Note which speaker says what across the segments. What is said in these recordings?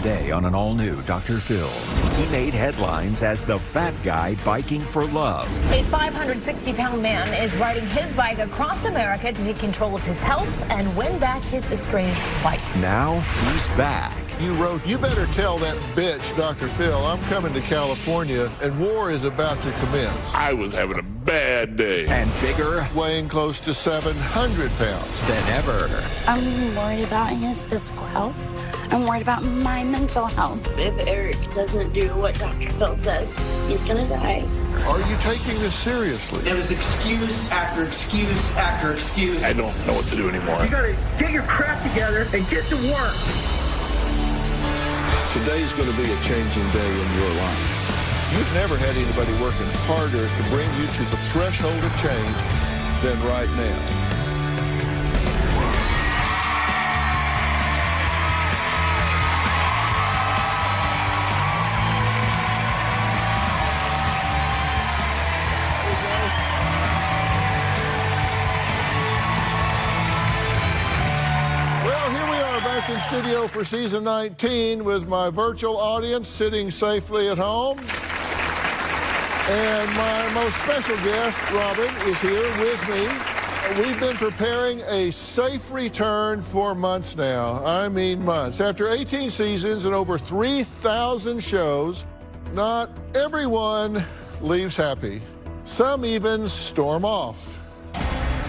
Speaker 1: Today on an all-new Dr. Phil, he made headlines as the fat guy biking for love.
Speaker 2: A 560-pound man is riding his bike across America to take control of his health and win back his estranged wife.
Speaker 1: Now he's back.
Speaker 3: You wrote, "You better tell that bitch, Dr. Phil, I'm coming to California and war is about to commence."
Speaker 4: I was having a bad day.
Speaker 1: And bigger,
Speaker 3: weighing close to 700 pounds
Speaker 1: than ever.
Speaker 5: I'm worried about his physical health. I'm worried about my mental health.
Speaker 6: If Eric doesn't do what Dr. Phil says, he's gonna die.
Speaker 3: Are you taking this seriously?
Speaker 7: There was excuse after excuse after excuse.
Speaker 4: I don't know what to do anymore.
Speaker 8: You gotta get your crap together and get to work.
Speaker 3: Today's going to be a changing day in your life. You've never had anybody working harder to bring you to the threshold of change than right now. In studio for season 19 with my virtual audience sitting safely at home. And my most special guest, Robin, is here with me. We've been preparing a safe return for months now. I mean months. After 18 seasons and over 3,000 shows, not everyone leaves happy. Some even storm off.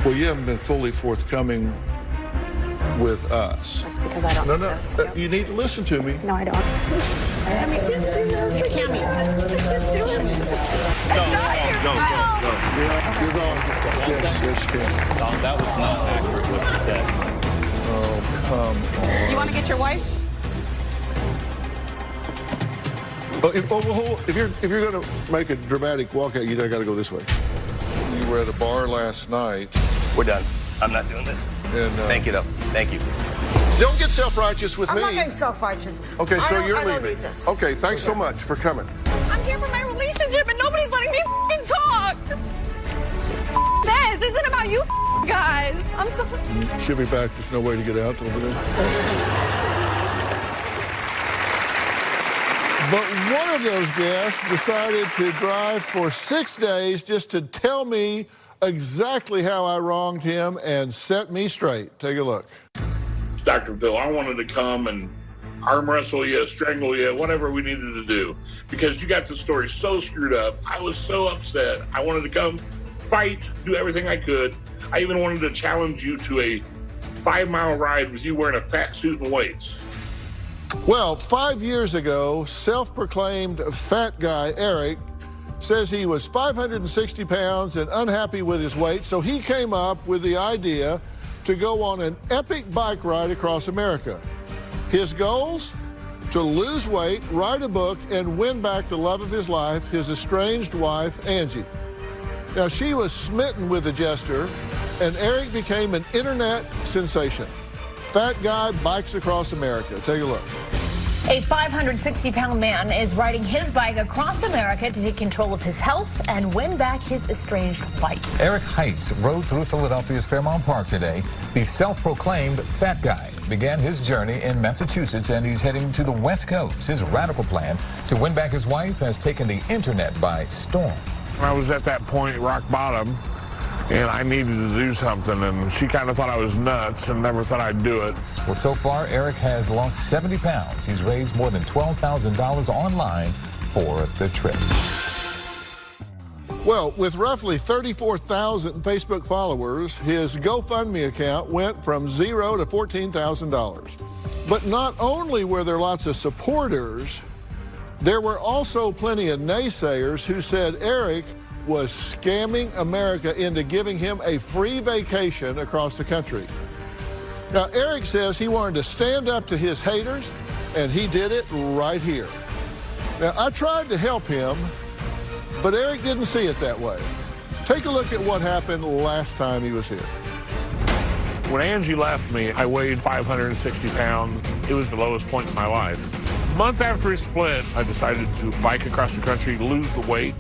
Speaker 3: Well, you haven't been fully forthcoming with us.
Speaker 5: That's because I don't
Speaker 3: No,
Speaker 5: do
Speaker 3: no,
Speaker 5: this. Yep.
Speaker 3: you need to listen to me.
Speaker 5: No, I don't.
Speaker 3: Go. Yeah, you're gone. Yes, yes, you can.
Speaker 9: That was not accurate what you said.
Speaker 3: Oh, come on.
Speaker 10: You want to get your wife?
Speaker 3: If you're going to make a dramatic walkout, you got to go this way. You were at a bar last night.
Speaker 9: We're done. I'm not doing this.
Speaker 3: And,
Speaker 9: thank you, though. Thank you.
Speaker 3: Don't get self-righteous with me.
Speaker 10: I'm not getting self-righteous.
Speaker 3: Okay, so you're
Speaker 10: I don't
Speaker 3: leaving.
Speaker 10: need this.
Speaker 3: Okay, thanks so much for coming.
Speaker 10: I'm here for my relationship and nobody's letting me talk. This isn't about you guys. I'm so...
Speaker 3: She'll be back. There's no way to get out over there. But one of those guests decided to drive for 6 days just to tell me exactly how I wronged him and set me straight. Take a look.
Speaker 4: Dr. Phil, I wanted to come and arm wrestle you, strangle you, whatever we needed to do. Because you got the story so screwed up. I was so upset. I wanted to come, fight, do everything I could. I even wanted to challenge you to a 5-mile ride with you wearing a fat suit and weights.
Speaker 3: Well, 5 years ago, self-proclaimed fat guy Eric says he was 560 pounds and unhappy with his weight, so he came up with the idea to go on an epic bike ride across America. His goals? To lose weight, write a book, and win back the love of his life, his estranged wife, Angie. Now, she was smitten with the jester, and Eric became an internet sensation. Fat guy bikes across America. Take a look.
Speaker 2: A 560-pound man is riding his bike across America to take control of his health and win back his estranged wife.
Speaker 11: Eric Heights rode through Philadelphia's Fairmount Park today. The self-proclaimed fat guy began his journey in Massachusetts, and he's heading to the West Coast. His radical plan to win back his wife has taken the internet by storm.
Speaker 4: I was at that point, rock bottom, and I needed to do something, and she kind of thought I was nuts and never thought I'd do it.
Speaker 11: Well, so far, Eric has lost 70 pounds. He's raised more than $12,000 online for the trip.
Speaker 3: Well, with roughly 34,000 Facebook followers, his GoFundMe account went from $0 to $14,000. But not only were there lots of supporters, there were also plenty of naysayers who said Eric was scamming America into giving him a free vacation across the country. Now, Eric says he wanted to stand up to his haters, and he did it right here. Now, I tried to help him, but Eric didn't see it that way. Take a look at what happened last time he was here.
Speaker 4: When Angie left me, I weighed 560 pounds. It was the lowest point in my life. A month after we split, I decided to bike across the country, lose the weight.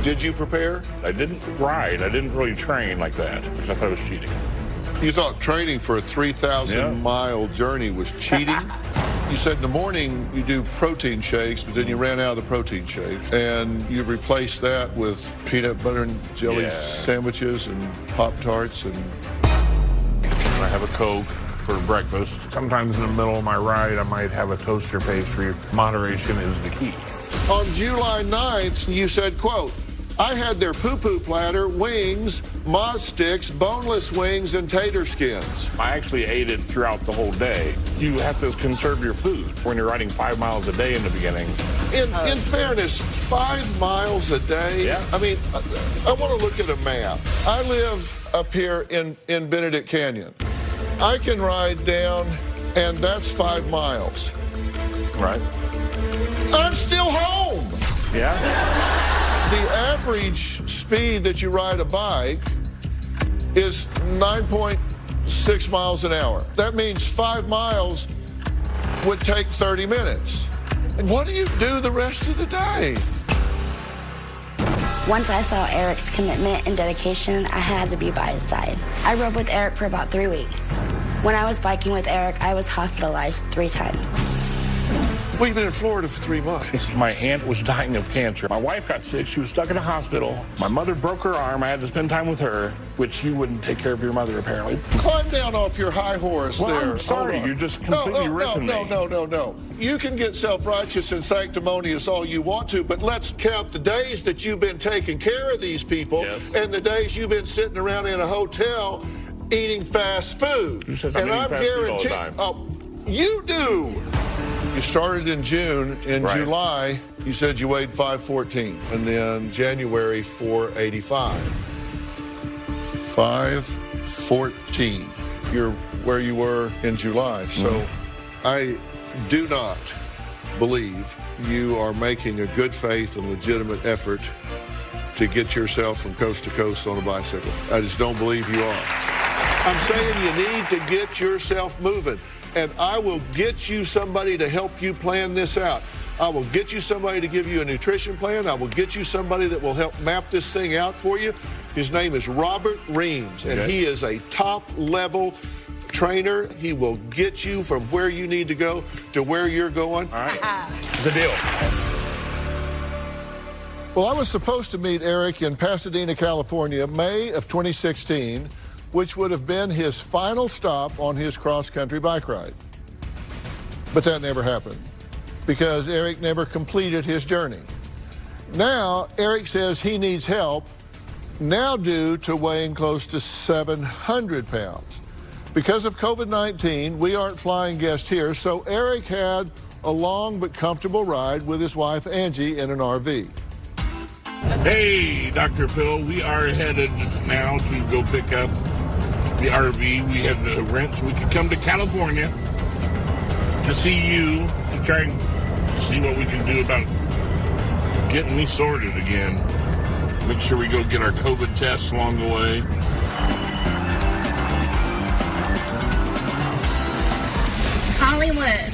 Speaker 3: Did you prepare?
Speaker 4: I didn't ride. I didn't really train like that because I thought I was cheating.
Speaker 3: You thought training for a 3,000-mile journey was cheating? You said in the morning you do protein shakes, but then you ran out of the protein shakes, and you replaced that with peanut butter and jelly sandwiches and Pop-Tarts. And
Speaker 12: I have a Coke for breakfast. Sometimes in the middle of my ride, I might have a toaster pastry. Moderation is the key.
Speaker 3: On July 9th, you said, quote, I had their poo-poo platter, wings, Moz sticks, boneless wings, and tater skins.
Speaker 12: I actually ate it throughout the whole day. You have to conserve your food when you're riding 5 miles a day in the beginning.
Speaker 3: In fairness, 5 miles a day?
Speaker 12: Yeah.
Speaker 3: I mean, I want to look at a map. I live up here in Benedict Canyon. I can ride down, and that's 5 miles.
Speaker 12: Right.
Speaker 3: I'm still home.
Speaker 12: Yeah.
Speaker 3: The average speed that you ride a bike is 9.6 miles an hour. That means 5 miles would take 30 minutes. And what do you do the rest of the day?
Speaker 5: Once I saw Eric's commitment and dedication, I had to be by his side. I rode with Eric for about 3 weeks. When I was biking with Eric, I was hospitalized 3 times.
Speaker 3: Well, you've been in Florida for 3 months.
Speaker 12: My aunt was dying of cancer. My wife got sick. She was stuck in a hospital. My mother broke her arm. I had to spend time with her, which you wouldn't take care of your mother, apparently.
Speaker 3: Climb down off your high horse there.
Speaker 12: I'm sorry. You're just completely ripping me.
Speaker 3: No. You can get self-righteous and sanctimonious all you want to, but let's count the days that you've been taking care of these people and the days you've been sitting around in a hotel eating fast food.
Speaker 12: Who says I'm eating fast food all the time?
Speaker 3: Oh, you do. You started in June. In July, you said you weighed 514. And then January, 485. 514. You're where you were in July. So I do not believe you are making a good faith and legitimate effort to get yourself from coast to coast on a bicycle. I just don't believe you are. I'm saying you need to get yourself moving. And I will get you somebody to help you plan this out. I will get you somebody to give you a nutrition plan. I will get you somebody that will help map this thing out for you. His name is Robert Reams, and he is a top-level trainer. He will get you from where you need to go to where you're going.
Speaker 12: All right. It's a deal.
Speaker 3: Well, I was supposed to meet Eric in Pasadena, California, May of 2016, which would have been his final stop on his cross-country bike ride. But that never happened because Eric never completed his journey. Now, Eric says he needs help, now due to weighing close to 700 pounds. Because of COVID-19, we aren't flying guests here, so Eric had a long but comfortable ride with his wife, Angie, in an RV.
Speaker 4: Hey, Dr. Phil, we are headed now to go pick up the RV we had to rent so we could come to California to see you, to try and see what we can do about getting me sorted again. Make sure we go get our COVID tests along the way.
Speaker 6: Hollywood,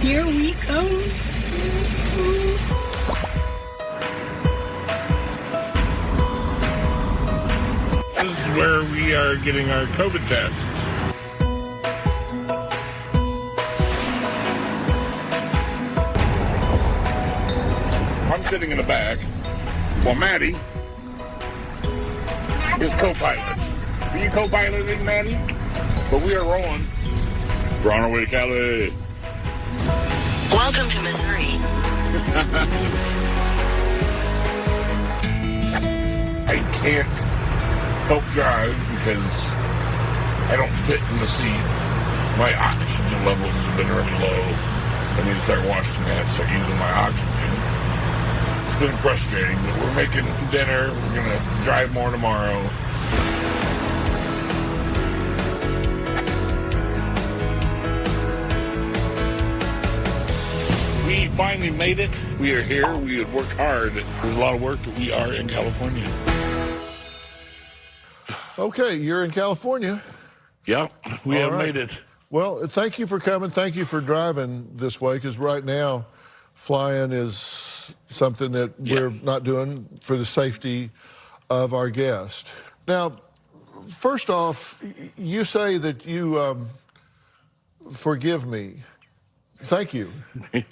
Speaker 6: here we come.
Speaker 4: This is where we are getting our COVID tests. I'm sitting in the back while Maddie is co-pilot. Are you co-piloting, Maddie? But we are rolling. We're on our way to Cali.
Speaker 13: Welcome to Missouri.
Speaker 4: I can't help drive because I don't fit in the seat. My oxygen levels have been really low. I need to start washing that, start using my oxygen. It's been frustrating, but we're making dinner. We're going to drive more tomorrow. We finally made it. We are here. We had worked hard. There's a lot of work, but we are in California.
Speaker 3: Okay, you're in California.
Speaker 4: Yep, we have made it.
Speaker 3: Well, thank you for coming. Thank you for driving this way, because right now, flying is something that we're not doing for the safety of our guest. Now, first off, you say that you forgive me. Thank you.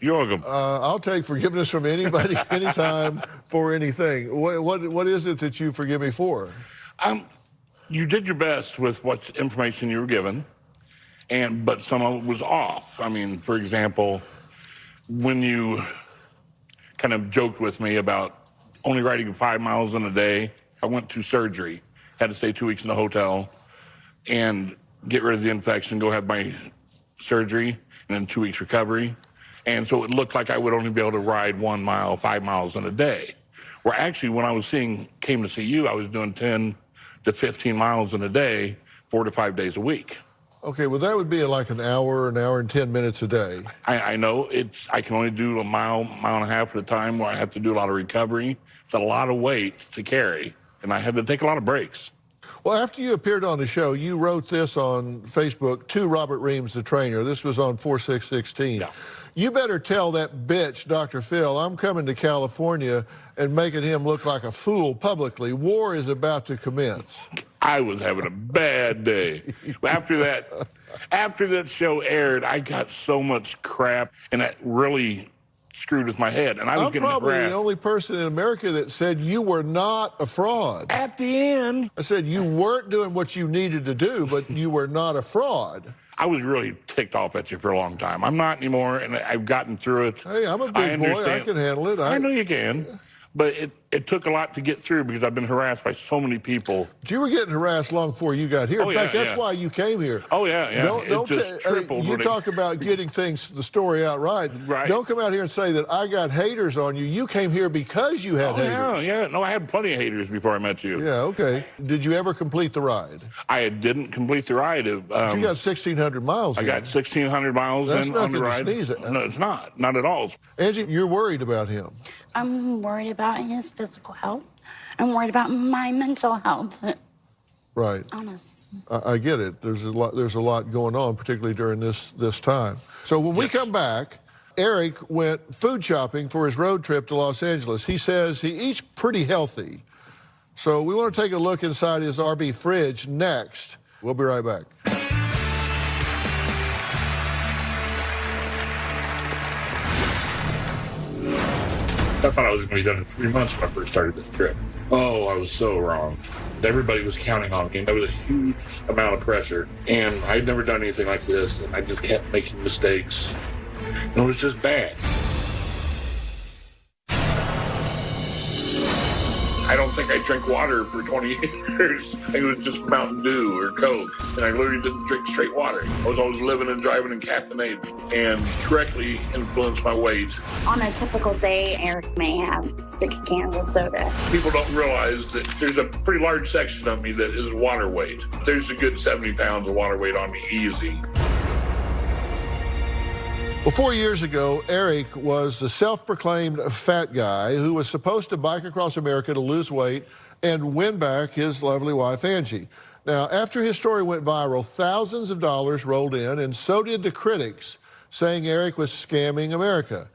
Speaker 12: You're welcome.
Speaker 3: I'll take forgiveness from anybody, anytime, for anything. What is it that you forgive me for?
Speaker 12: You did your best with what information you were given, but some of it was off. I mean, for example, when you kind of joked with me about only riding 5 miles in a day, I went to surgery, had to stay 2 weeks in a hotel, and get rid of the infection, go have my surgery, and then 2 weeks recovery. And so it looked like I would only be able to ride 1 mile, 5 miles in a day. Where actually, when I came to see you, I was doing 10 to 15 miles in a day, 4 to 5 days a week.
Speaker 3: Okay, well, that would be like an hour and 10 minutes a day.
Speaker 12: I know I can only do a mile and a half at a time where I have to do a lot of recovery. It's a lot of weight to carry, and I had to take a lot of breaks.
Speaker 3: Well, after you appeared on the show, you wrote this on Facebook to Robert Reams, the trainer. This was on 4/6/16.
Speaker 12: Yeah.
Speaker 3: You better tell that bitch, Dr. Phil, I'm coming to California and making him look like a fool publicly. War is about to commence.
Speaker 12: I was having a bad day. After that show aired, I got so much crap, and that really screwed with my head. And I was
Speaker 3: I'm
Speaker 12: getting
Speaker 3: probably
Speaker 12: harassed.
Speaker 3: the only person in America that said you were not a fraud.
Speaker 12: At the end,
Speaker 3: I said you weren't doing what you needed to do, but you were not a fraud.
Speaker 12: I was really ticked off at you for a long time. I'm not anymore, and I've gotten through it.
Speaker 3: Hey, I'm a big boy. I can handle it.
Speaker 12: I know you can. But it took a lot to get through because I've been harassed by so many people.
Speaker 3: But you were getting harassed long before you got here. In fact, that's why you came here.
Speaker 12: Oh, yeah.
Speaker 3: Don't
Speaker 12: just tripled.
Speaker 3: You talk about getting the story out right. Don't come out here and say that I got haters on you. You came here because you had haters.
Speaker 12: Yeah. No, I had plenty of haters before I met you.
Speaker 3: Yeah, okay. Did you ever complete the ride?
Speaker 12: I didn't complete the ride.
Speaker 3: But you got 1,600 miles
Speaker 12: I got 1,600 miles
Speaker 3: That's
Speaker 12: on the ride.
Speaker 3: To sneeze at.
Speaker 12: No, it's not. Not at all.
Speaker 3: Angie, you're worried about him.
Speaker 5: I'm worried about his physical health. I'm worried about my mental health.
Speaker 3: Right.
Speaker 5: Honest.
Speaker 3: I get it. There's a lot going on, particularly during this time. So when we come back, Eric went food shopping for his road trip to Los Angeles. He says he eats pretty healthy. So we want to take a look inside his RV fridge next. We'll be right back.
Speaker 4: I thought I was going to be done in 3 months when I first started this trip. Oh, I was so wrong. Everybody was counting on me. There was a huge amount of pressure, and I'd never done anything like this, and I just kept making mistakes. And it was just bad. I don't think I drank water for 20 years. I think it was just Mountain Dew or Coke, and I literally didn't drink straight water. I was always living and driving and caffeinated, and directly influenced my weight.
Speaker 6: On a typical day, Eric may have 6 cans of soda.
Speaker 4: People don't realize that there's a pretty large section of me that is water weight. There's a good 70 pounds of water weight on me, easy.
Speaker 3: Well, 4 years ago, Eric was the self-proclaimed fat guy who was supposed to bike across America to lose weight and win back his lovely wife, Angie. Now, after his story went viral, thousands of dollars rolled in, and so did the critics, saying Eric was scamming America.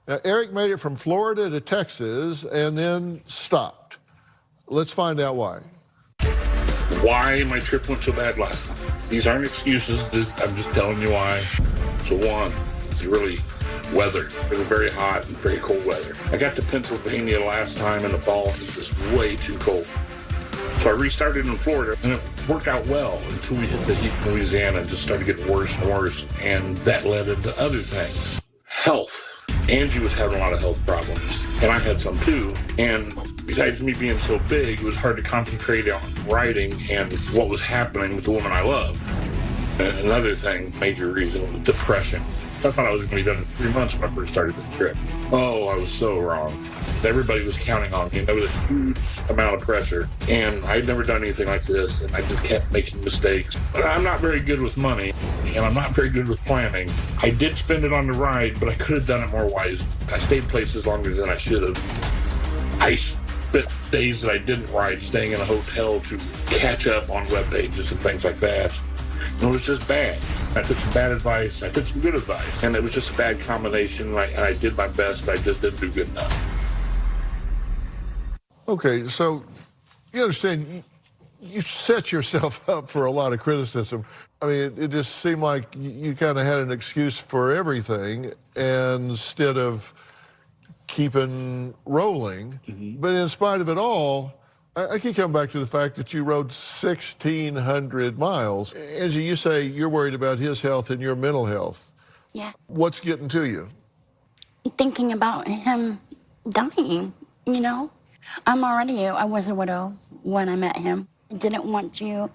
Speaker 3: Now, Eric made it from Florida to Texas and then stopped. Let's find out why.
Speaker 4: Why my trip went so bad last time. These aren't excuses. I'm just telling you why. So one, it's really weather. It was very hot and very cold weather. I got to Pennsylvania last time in the fall. It was just way too cold. So I restarted in Florida, and it worked out well until we hit the heat in Louisiana and just started getting worse and worse. And that led into other things. Health. Angie was having a lot of health problems, and I had some too. And besides me being so big, it was hard to concentrate on riding and what was happening with the woman I love. And another thing, major reason, was depression. I thought I was going to be done in 3 months when I first started this trip. Oh, I was so wrong. Everybody was counting on me, and there was a huge amount of pressure. And I'd never done anything like this, and I just kept making mistakes. But I'm not very good with money, and I'm not very good with planning. I did spend it on the ride, but I could have done it more wisely. I stayed places longer than I should have. I spent days that I didn't ride staying in a hotel to catch up on web pages and things like that. It was just bad. I took some bad advice. I took some good advice. And it was just a bad combination. And I did my best, but I just didn't do good enough.
Speaker 3: Okay, so you understand, You set yourself up for a lot of criticism. I mean, it just seemed like you kind of had an excuse for everything instead of keeping rolling. Mm-hmm. But in spite of it all, I keep coming back to the fact that you rode 1,600 miles. Angie, you say you're worried about his health and your mental health.
Speaker 5: Yeah.
Speaker 3: What's getting to you?
Speaker 5: Thinking about him dying, you know? I was a widow when I met him. I didn't want to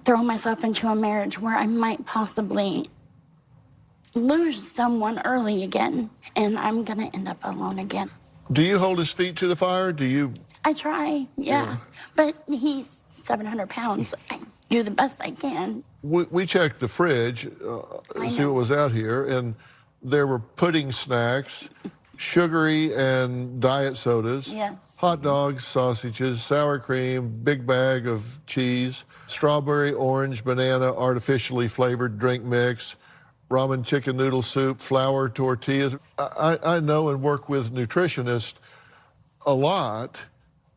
Speaker 5: throw myself into a marriage where I might possibly lose someone early again, and I'm gonna end up alone again.
Speaker 3: Do you hold his feet to the fire? Do you?
Speaker 5: I try, yeah. But he's 700 pounds. I do the best I can.
Speaker 3: We checked the fridge to see what was out here, and there were pudding snacks, sugary and diet sodas,
Speaker 5: yes,
Speaker 3: hot dogs, sausages, sour cream, big bag of cheese, strawberry, orange, banana, artificially flavored drink mix, ramen chicken noodle soup, flour tortillas. I know and work with nutritionists a lot,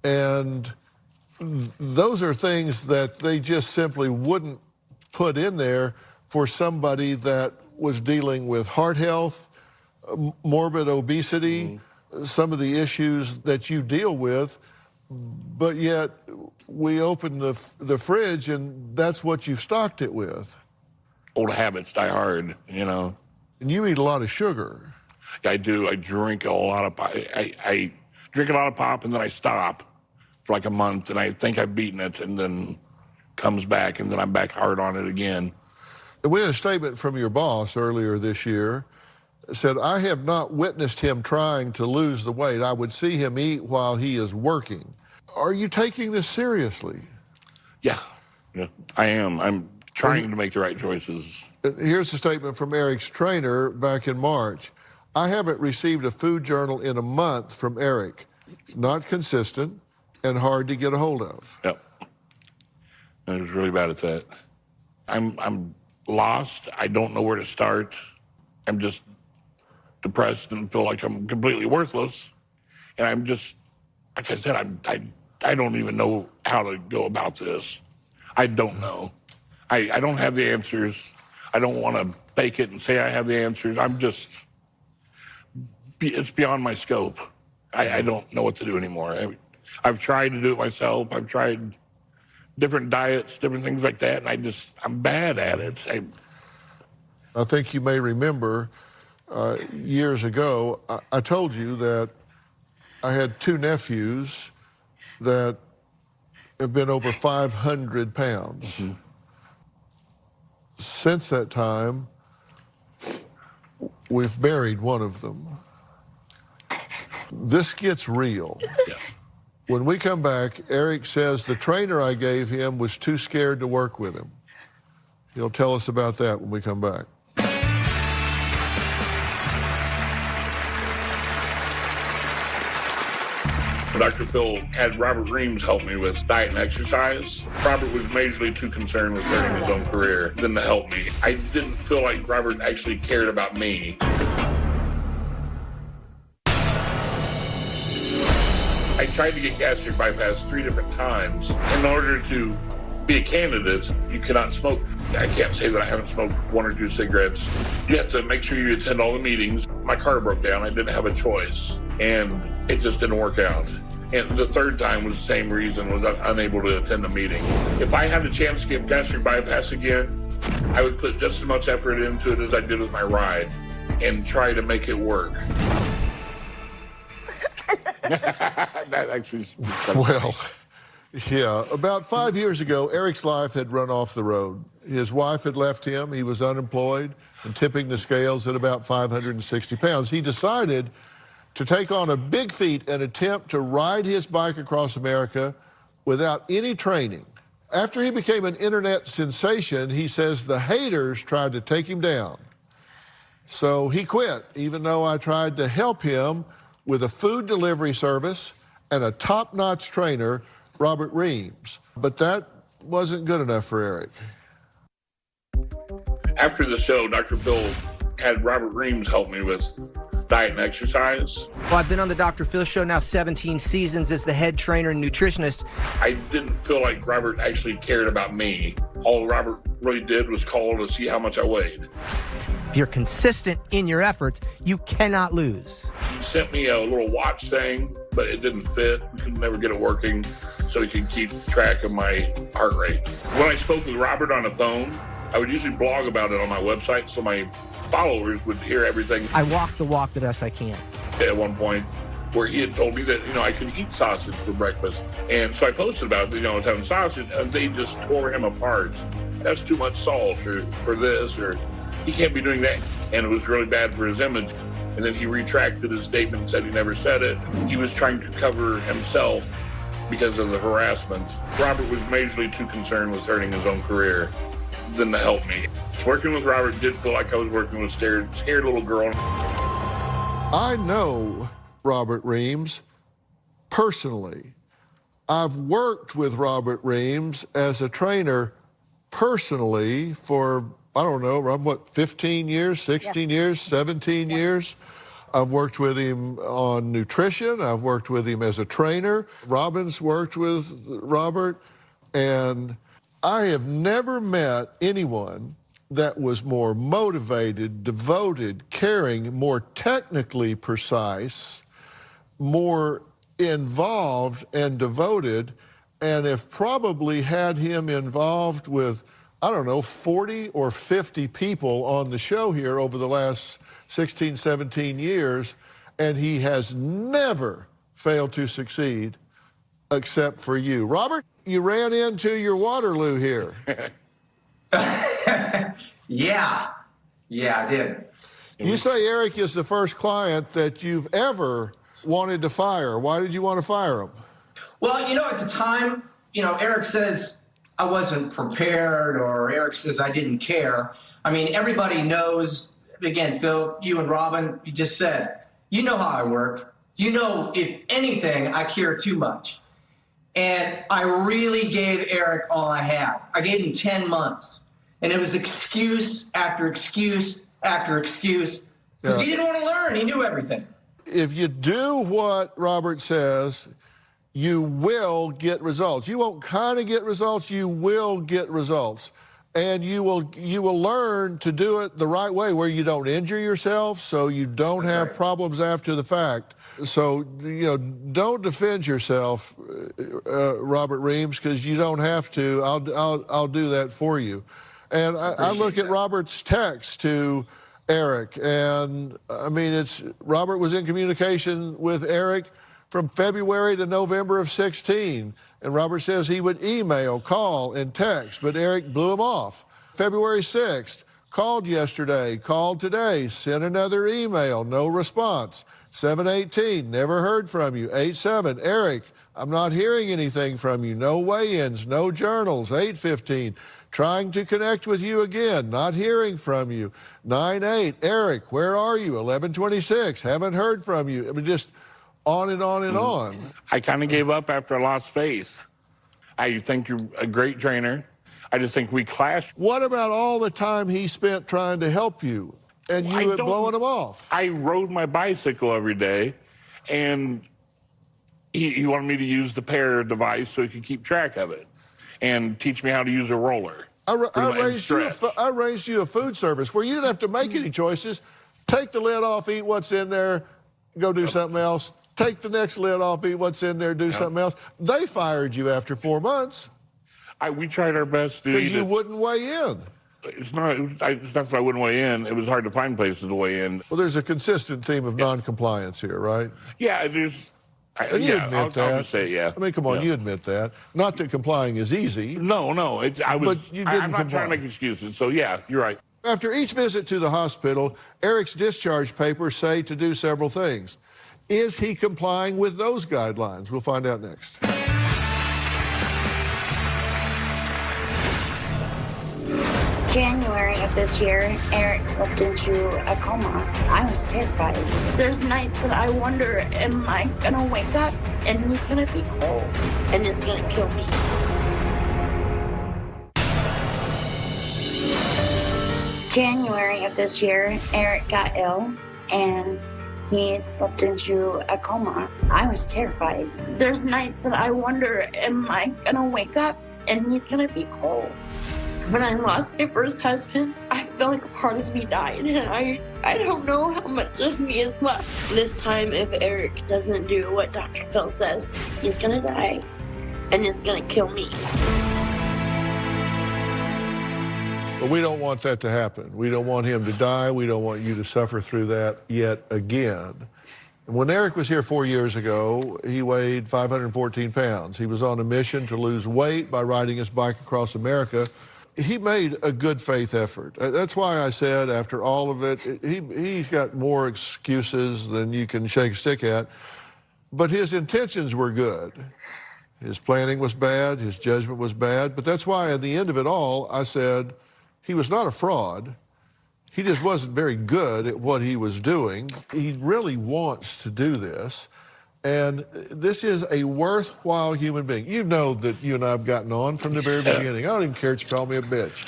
Speaker 3: and those are things that they just simply wouldn't put in there for somebody that was dealing with heart health, morbid obesity, some of the issues that you deal with, but yet we open the fridge and that's what you've stocked it with.
Speaker 12: Old habits die hard, you know.
Speaker 3: And you eat a lot of sugar.
Speaker 12: I do. I drink a lot of pop. I drink a lot of pop and then I stop for like a month and I think I've beaten it and then comes back and then I'm back hard on it again.
Speaker 3: We had a statement from your boss earlier this year. Said, I have not witnessed him trying to lose the weight. I would see him eat while he is working. Are you taking this seriously?
Speaker 12: Yeah, I am. I'm trying to make the right choices.
Speaker 3: Here's a statement from Eric's trainer back in March. I haven't received a food journal in a month from Eric. Not consistent and hard to get a hold of.
Speaker 12: Yep. I was really bad at that. I'm lost. I don't know where to start. I'm just depressed and feel like I'm completely worthless. And I'm just, like I said, I don't even know how to go about this. I don't know. I don't have the answers. I don't want to fake it and say I have the answers. It's beyond my scope. I don't know what to do anymore. I've tried to do it myself. I've tried different diets, different things like that, and I'm bad at it.
Speaker 3: I think you may remember years ago, I told you that I had two nephews that have been over 500 pounds. Mm-hmm. Since that time, we've buried one of them. This gets real.
Speaker 12: Yeah.
Speaker 3: When we come back, Eric says the trainer I gave him was too scared to work with him. He'll tell us about that when we come back.
Speaker 4: Dr. Phil had Robert Reams help me with diet and exercise. Robert was majorly too concerned with starting his own career than to help me. I didn't feel like Robert actually cared about me. I tried to get gastric bypass 3 different times. In order to be a candidate, you cannot smoke. I can't say that I haven't smoked 1 or 2 cigarettes. You have to make sure you attend all the meetings. My car broke down. I didn't have a choice, and it just didn't work out. And the 3rd time was the same reason, was unable to attend the meeting. If I had a chance to get gastric bypass again, I would put just as much effort into it as I did with my ride and try to make it work.
Speaker 12: That actually is
Speaker 3: well, yeah. About 5 years ago, Eric's life had run off the road. His wife had left him. He was unemployed and tipping the scales at about 560 pounds. He decided to take on a big feat and attempt to ride his bike across America without any training. After he became an internet sensation, he says the haters tried to take him down. So he quit, even though I tried to help him with a food delivery service and a top-notch trainer, Robert Reams. But that wasn't good enough for Eric.
Speaker 4: After the show, Dr. Phil had Robert Reams help me with diet and exercise.
Speaker 14: Well, I've been on the Dr. Phil show now 17 seasons as the head trainer and nutritionist.
Speaker 4: I didn't feel like Robert actually cared about me. All Robert really did was call to see how much I weighed.
Speaker 14: If you're consistent in your efforts, you cannot lose.
Speaker 4: He sent me a little watch thing, but it didn't fit. We could never get it working so he could keep track of my heart rate. When I spoke with Robert on the phone, I would usually blog about it on my website so my followers would hear everything.
Speaker 14: I walk the walk the best I can.
Speaker 4: At one point where he had told me that, I could eat sausage for breakfast. And so I posted about it, I was having sausage, and they just tore him apart. That's too much salt for this, or he can't be doing that. And it was really bad for his image. And then he retracted his statement and said he never said it. He was trying to cover himself because of the harassment. Robert was majorly too concerned with hurting his own career than to help me. Working with Robert did feel like I was working with a scared little girl.
Speaker 3: I know Robert Reams personally. I've worked with Robert Reams as a trainer personally for, I don't know, 15 years, 16 years, 17 years. I've worked with him on nutrition. I've worked with him as a trainer. Robin's worked with Robert. And I have never met anyone that was more motivated, devoted, caring, more technically precise, more involved and devoted, and have probably had him involved with, 40 or 50 people on the show here over the last 16, 17 years, and he has never failed to succeed except for you. Robert, you ran into your Waterloo here.
Speaker 7: Yeah, I did.
Speaker 3: You say Eric is the first client that you've ever wanted to fire. Why did you want to fire him?
Speaker 7: Well, at the time, Eric says I wasn't prepared, or Eric says I didn't care. I mean, everybody knows, again, Phil, you and Robin, you just said, you know how I work. If anything, I care too much. And I really gave Eric all I had. I gave him 10 months. And it was excuse after excuse after excuse, because he didn't want to learn. He knew everything.
Speaker 3: If you do what Robert says, you will get results. You won't kind of get results, you will get results. And you will learn to do it the right way, where you don't injure yourself, so you don't have problems after the fact. So, don't defend yourself, Robert Reams, because you don't have to. I'll do that for you. And I look at Robert's text to Eric, and Robert was in communication with Eric from February to November of 16. And Robert says he would email, call, and text, but Eric blew him off. February 6th, called yesterday, called today, sent another email, no response. 7/18, never heard from you. 8/7, Eric, I'm not hearing anything from you. No weigh-ins, no journals. 8/15, trying to connect with you again, not hearing from you. 9/8, Eric, where are you? 11/26, haven't heard from you. Just on and on and on.
Speaker 12: I kind of gave up after I lost faith. I think you're a great trainer. I just think we clashed.
Speaker 3: What about all the time he spent trying to help you and you blowing him off?
Speaker 12: I rode my bicycle every day, and he wanted me to use the pair device so he could keep track of it and teach me how to use a roller.
Speaker 3: I raised you a food service where you didn't have to make any choices. Take the lid off, eat what's in there, go do something else. Take the next lid off, eat what's in there, do something else. They fired you after 4 months.
Speaker 12: We tried our best to.
Speaker 3: Because you wouldn't weigh in.
Speaker 12: It's not that I wouldn't weigh in. It was hard to find places to weigh in.
Speaker 3: Well, there's a consistent theme of non-compliance here, right?
Speaker 12: Yeah, there's.
Speaker 3: And you admit that.
Speaker 12: I'll just say, yeah.
Speaker 3: Come on, you admit that. Not that complying is easy.
Speaker 12: No.
Speaker 3: But you didn't
Speaker 12: I'm not trying to make excuses. So yeah, you're right.
Speaker 3: After each visit to the hospital, Eric's discharge papers say to do several things. Is he complying with those guidelines? We'll find out next.
Speaker 6: January of this year, Eric slipped into a coma. I was terrified. There's nights that I wonder, am I gonna wake up and he's gonna be cold and it's gonna kill me? January of this year, Eric got ill, and He had slipped into a coma. I was terrified. There's nights that I wonder, am I gonna wake up and he's gonna be cold? When I lost my first husband, I felt like a part of me died, and I don't know how much of me is left. This time, if Eric doesn't do what Dr. Phil says, he's gonna die, and it's gonna kill me.
Speaker 3: But we don't want that to happen. We don't want him to die. We don't want you to suffer through that yet again. When Eric was here 4 years ago, he weighed 514 pounds. He was on a mission to lose weight by riding his bike across America. He made a good faith effort. That's why I said after all of it, he's got more excuses than you can shake a stick at. But his intentions were good. His planning was bad, his judgment was bad. But that's why at the end of it all, I said he was not a fraud. He just wasn't very good at what he was doing. He really wants to do this. And this is a worthwhile human being. You know that you and I have gotten on from the very beginning. I don't even care that you call me a bitch.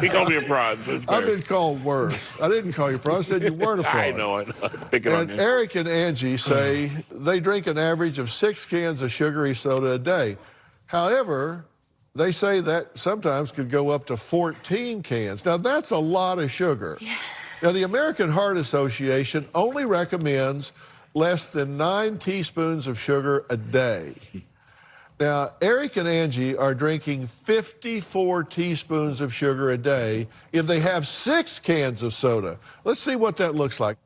Speaker 12: He called me a fraud. So
Speaker 3: I've been called worse. I didn't call you a fraud. I said you weren't a fraud.
Speaker 12: I know. Picking on you.
Speaker 3: Eric and Angie say they drink an average of 6 cans of sugary soda a day. However, they say that sometimes could go up to 14 cans. Now, that's a lot of sugar. Yeah. Now, the American Heart Association only recommends less than 9 teaspoons of sugar a day. Now, Eric and Angie are drinking 54 teaspoons of sugar a day if they have 6 cans of soda. Let's see what that looks like.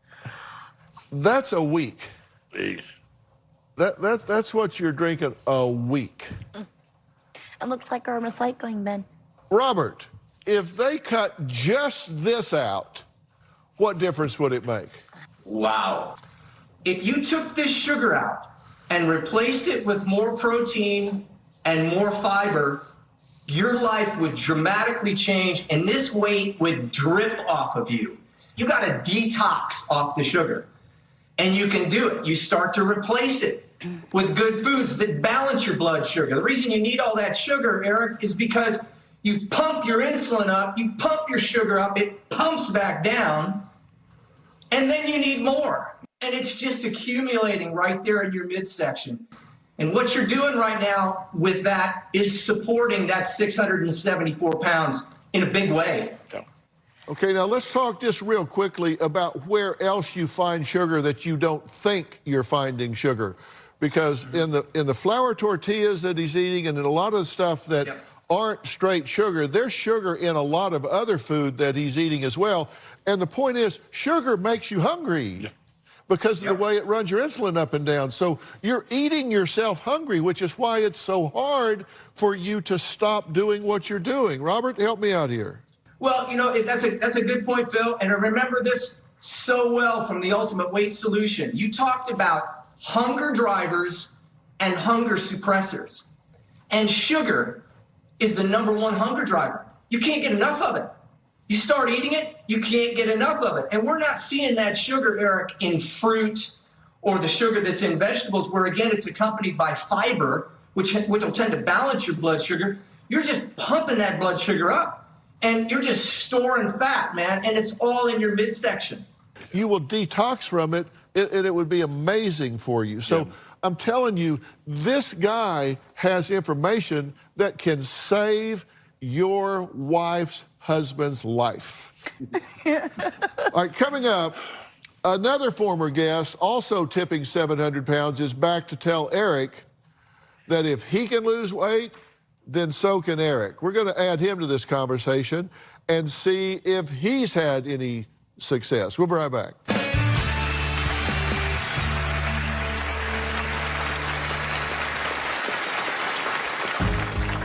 Speaker 3: That's a week.
Speaker 12: Jeez.
Speaker 3: That's what you're drinking a week.
Speaker 5: It looks like our recycling bin.
Speaker 3: Robert, if they cut just this out, what difference would it make?
Speaker 7: Wow. If you took this sugar out and replaced it with more protein and more fiber, your life would dramatically change and this weight would drip off of you. You got to detox off the sugar. And you can do it. You start to replace it with good foods that balance your blood sugar. The reason you need all that sugar, Eric, is because you pump your insulin up, you pump your sugar up, it pumps back down, and then you need more. And it's just accumulating right there in your midsection. And what you're doing right now with that is supporting that 674 pounds in a big way.
Speaker 3: Okay, now let's talk just real quickly about where else you find sugar that you don't think you're finding sugar. Because in the flour tortillas that he's eating and in a lot of the stuff that aren't straight sugar, there's sugar in a lot of other food that he's eating as well. And the point is, sugar makes you hungry because of the way it runs your insulin up and down. So you're eating yourself hungry, which is why it's so hard for you to stop doing what you're doing. Robert, help me out here.
Speaker 7: Well, you know, that's a good point, Phil. And I remember this so well from the Ultimate Weight Solution. You talked about hunger drivers and hunger suppressors. And sugar is the #1 hunger driver. You can't get enough of it. You start eating it, you can't get enough of it. And we're not seeing that sugar, Eric, in fruit or the sugar that's in vegetables, where, again, it's accompanied by fiber, which will tend to balance your blood sugar. You're just pumping that blood sugar up. And you're just storing fat, man, and it's all in your midsection.
Speaker 3: You will detox from it, and it would be amazing for you. So I'm telling you, this guy has information that can save your wife's husband's life. All right, coming up, another former guest, also tipping 700 pounds, is back to tell Eric that if he can lose weight, then so can Eric. We're going to add him to this conversation and see if he's had any success. We'll be right back.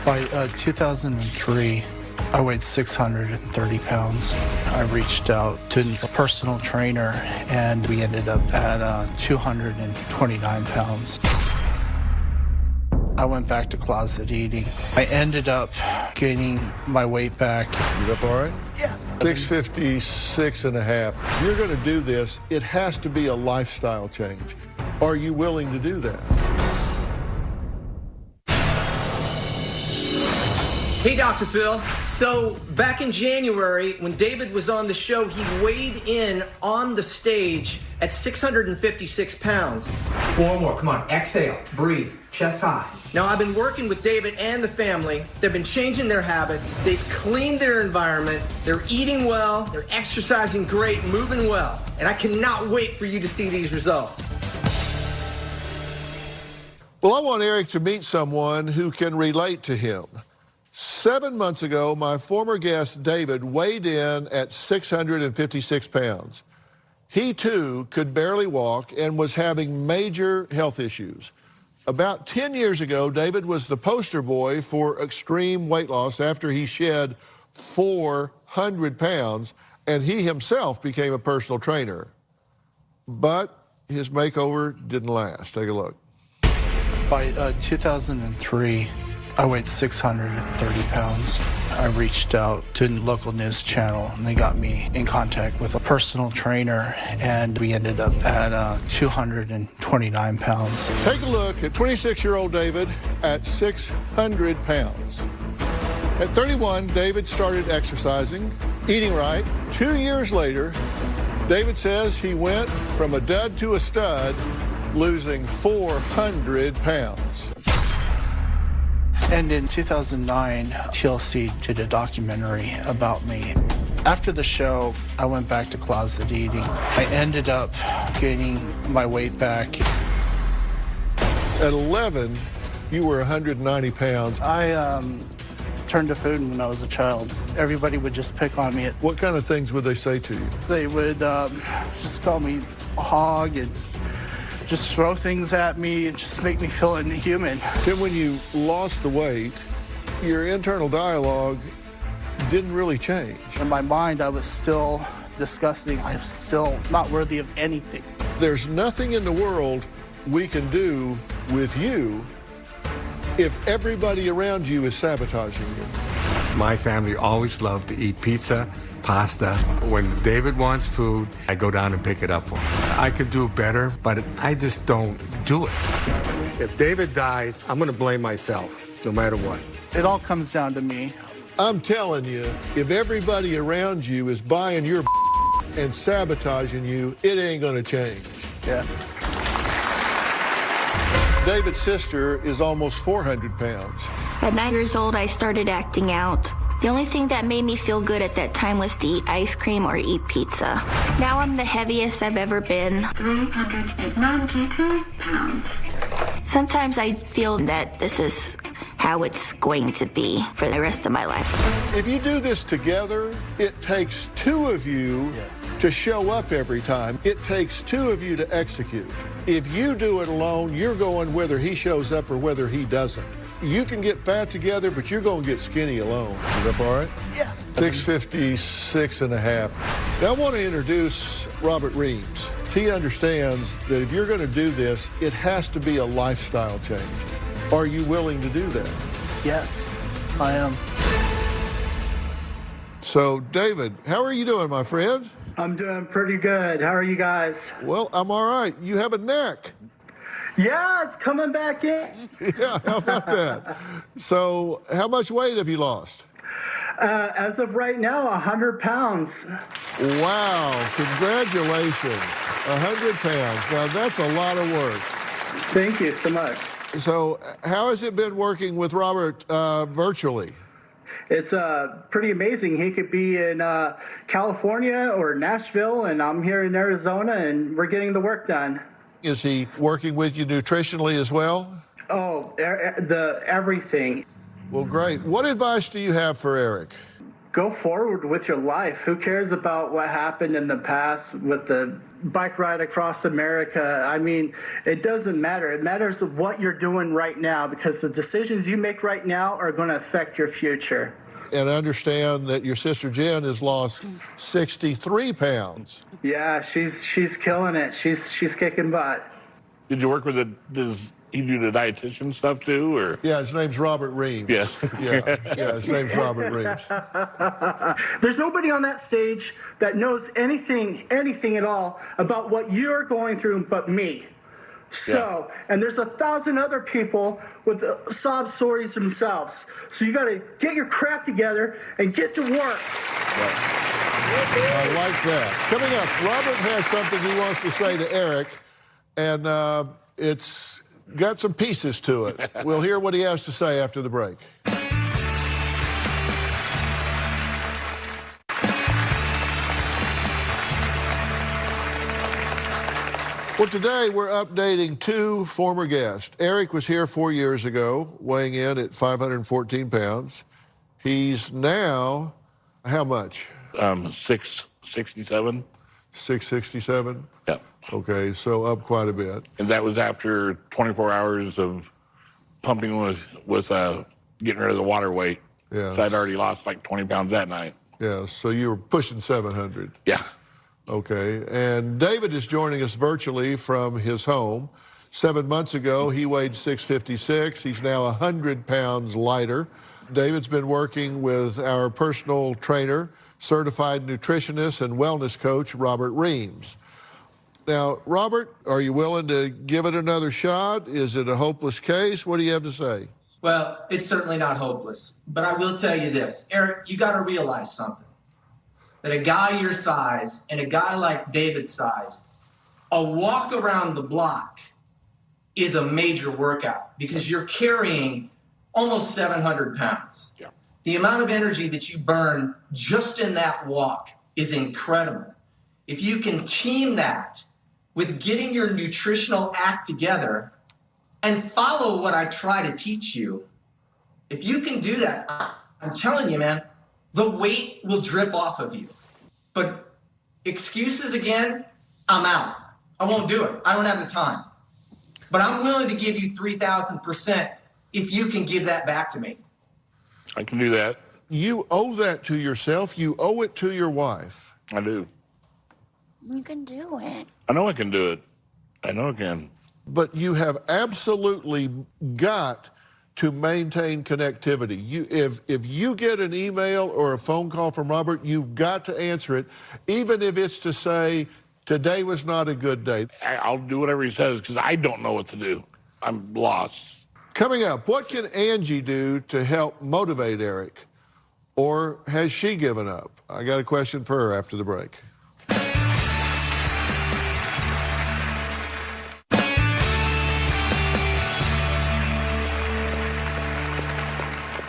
Speaker 15: By 2003, I weighed 630 pounds. I reached out to a personal trainer, and we ended up at 229 pounds. I went back to closet eating. I ended up gaining my weight back.
Speaker 3: You up all right?
Speaker 15: Yeah.
Speaker 3: 656.5. You're going to do this. It has to be a lifestyle change. Are you willing to do that?
Speaker 14: Hey, Dr. Phil. So, back in January, when David was on the show, he weighed in on the stage at 656 pounds. 4 more. Come on. Exhale. Breathe. Chest high. Now, I've been working with David and the family. They've been changing their habits. They've cleaned their environment. They're eating well. They're exercising great, moving well. And I cannot wait for you to see these results.
Speaker 3: Well, I want Eric to meet someone who can relate to him. 7 months ago, my former guest, David, weighed in at 656 pounds. He, too, could barely walk and was having major health issues. About 10 years ago, David was the poster boy for extreme weight loss after he shed 400 pounds, and he himself became a personal trainer. But his makeover didn't last. Take a look.
Speaker 15: By 2003, I weighed 630 pounds. I reached out to a local news channel, and they got me in contact with a personal trainer, and we ended up at 229 pounds.
Speaker 3: Take a look at 26-year-old David at 600 pounds. At 31, David started exercising, eating right. 2 years later, David says he went from a dud to a stud, losing 400 pounds.
Speaker 15: And in 2009, TLC did a documentary about me. After the show, I went back to closet eating. I ended up gaining my weight back.
Speaker 3: At 11, you were 190 pounds.
Speaker 15: I turned to food when I was a child. Everybody would just pick on me.
Speaker 3: What kind of things would they say to you?
Speaker 15: They would just call me a hog and just throw things at me and just make me feel inhuman.
Speaker 3: Then when you lost the weight, your internal dialogue didn't really change.
Speaker 15: In my mind, I was still disgusting. I was still not worthy of anything.
Speaker 3: There's nothing in the world we can do with you if everybody around you is sabotaging you.
Speaker 16: My family always loved to eat pizza, pasta. When David wants food, I go down and pick it up for him. I could do better, but I just don't do it. If David dies, I'm going to blame myself, no matter what.
Speaker 15: It all comes down to me.
Speaker 3: I'm telling you, if everybody around you is buying your and sabotaging you, it ain't going to change.
Speaker 15: Yeah.
Speaker 3: David's sister is almost 400 pounds.
Speaker 17: At 9 years old, I started acting out. The only thing that made me feel good at that time was to eat ice cream or eat pizza. Now I'm the heaviest I've ever been.
Speaker 6: 392 pounds.
Speaker 17: Sometimes I feel that this is how it's going to be for the rest of my life.
Speaker 3: If you do this together, it takes two of you to show up every time. It takes two of you to execute. If you do it alone, you're going whether he shows up or whether he doesn't. You can get fat together, but you're going to get skinny alone. Is that all right?
Speaker 15: Yeah.
Speaker 3: 656 and a half. Now I want to introduce Robert Reams. He understands that if you're going to do this, it has to be a lifestyle change. Are you willing to do that?
Speaker 15: Yes, I am.
Speaker 3: So, David, how are you doing, my friend?
Speaker 8: I'm doing pretty good. How are you guys?
Speaker 3: Well, I'm all right. You have a neck.
Speaker 8: Yeah, it's coming back in.
Speaker 3: Yeah, how about that? So, how much weight have you lost?
Speaker 8: As of right now, 100 pounds.
Speaker 3: Wow, congratulations. 100 pounds. Now, that's a lot of work.
Speaker 8: Thank you so much.
Speaker 3: So, how has it been working with Robert virtually?
Speaker 8: It's pretty amazing. He could be in California or Nashville, and I'm here in Arizona, and we're getting the work done.
Speaker 3: Is he working with you nutritionally as well?
Speaker 8: Oh, everything.
Speaker 3: Well, great. What advice do you have for Eric?
Speaker 8: Go forward with your life. Who cares about what happened in the past with the bike ride across America? I mean, it doesn't matter. It matters what you're doing right now, because the decisions you make right now are going to affect your future.
Speaker 3: And I understand that your sister Jen has lost 63 pounds.
Speaker 8: Yeah, she's killing it. She's kicking butt.
Speaker 12: Did you work with does he do the dietitian stuff too, or?
Speaker 3: Yeah, his name's Robert Reams.
Speaker 12: Yeah.
Speaker 3: yeah, his name's Robert Reams.
Speaker 8: There's nobody on that stage that knows anything at all about what you're going through but me. So, and there's 1,000 other people with sob stories themselves. So you got to get your crap together and get to work.
Speaker 3: I like that. Coming up, Robert has something he wants to say to Eric, and it's got some pieces to it. We'll hear what he has to say after the break. Well, today we're updating two former guests. Eric was here 4 years ago, weighing in at 514 pounds. He's now, how much?
Speaker 12: 667.
Speaker 3: 667?
Speaker 12: Yeah.
Speaker 3: Okay, so up quite a bit.
Speaker 12: And that was after 24 hours of pumping with getting rid of the water weight.
Speaker 3: Yeah.
Speaker 12: So I'd already lost like 20 pounds that night.
Speaker 3: Yeah, so you were pushing 700.
Speaker 12: Yeah.
Speaker 3: Okay, and David is joining us virtually from his home. 7 months ago, he weighed 656. He's now 100 pounds lighter. David's been working with our personal trainer, certified nutritionist and wellness coach, Robert Reams. Now, Robert, are you willing to give it another shot? Is it a hopeless case? What do you have to say?
Speaker 7: Well, it's certainly not hopeless, but I will tell you this. Eric, you got to realize something. That a guy your size and a guy like David's size, a walk around the block is a major workout because you're carrying almost 700 pounds.
Speaker 12: Yeah.
Speaker 7: The amount of energy that you burn just in that walk is incredible. If you can team that with getting your nutritional act together and follow what I try to teach you, if you can do that, I'm telling you, man, the weight will drip off of you. But excuses again, I'm out. I won't do it. I don't have the time. But I'm willing to give you 3,000% if you can give that back to me.
Speaker 12: I can do that.
Speaker 3: You owe that to yourself. You owe it to your wife.
Speaker 12: I do.
Speaker 5: You can do it.
Speaker 12: I know I can do it. I know I can.
Speaker 3: But you have absolutely got to maintain connectivity. If you get an email or a phone call from Robert, you've got to answer it, even if it's to say, today was not a good day.
Speaker 12: I'll do whatever he says because I don't know what to do. I'm lost.
Speaker 3: Coming up, what can Angie do to help motivate Eric? Or has she given up? I got a question for her after the break.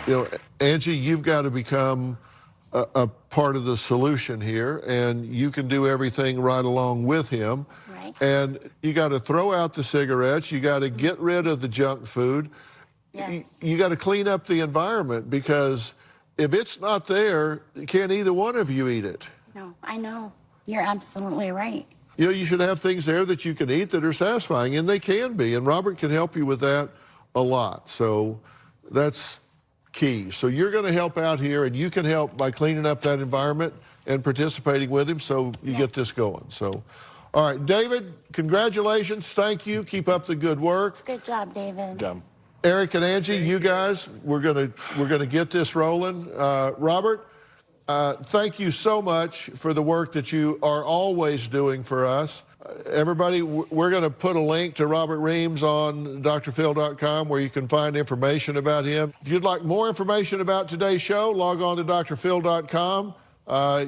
Speaker 3: You know, Angie, you've got to become a part of the solution here, and you can do everything right along with him.
Speaker 5: Right.
Speaker 3: And you got to throw out the cigarettes. You got to get rid of the junk food.
Speaker 5: Yes.
Speaker 3: You got to clean up the environment because if it's not there, can't either one of you eat it.
Speaker 5: No, I know. You're absolutely right.
Speaker 3: You know, you should have things there that you can eat that are satisfying, and they can be. And Robert can help you with that a lot. So that's key. So you're going to help out here, and you can help by cleaning up that environment and participating with him so you get this going. So, all right, David, congratulations. Thank you. Keep up the good work.
Speaker 5: Good job, David.
Speaker 3: Eric and Angie, you guys, we're gonna get this rolling. Robert, thank you so much for the work that you are always doing for us. Everybody, we're going to put a link to Robert Reams on drphil.com where you can find information about him. If you'd like more information about today's show, log on to drphil.com.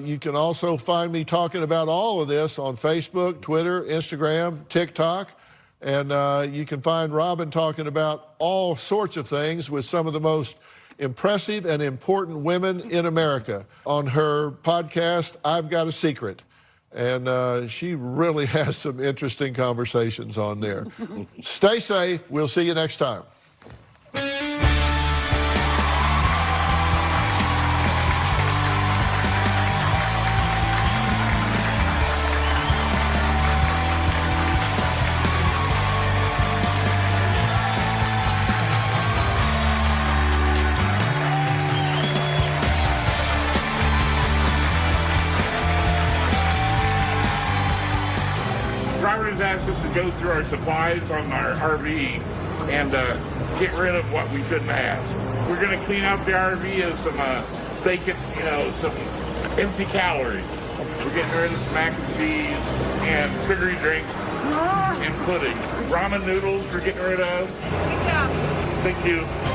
Speaker 3: You can also find me talking about all of this on Facebook, Twitter, Instagram, TikTok. And you can find Robin talking about all sorts of things with some of the most impressive and important women in America on her podcast, I've Got a Secret. And she really has some interesting conversations on there. Stay safe. We'll see you next time.
Speaker 12: Robert has asked us to go through our supplies on our RV and get rid of what we shouldn't have. We're going to clean out the RV of some bacon, some empty calories. We're getting rid of some mac and cheese and sugary drinks including ramen noodles we're getting rid of.
Speaker 10: Good job.
Speaker 12: Thank you.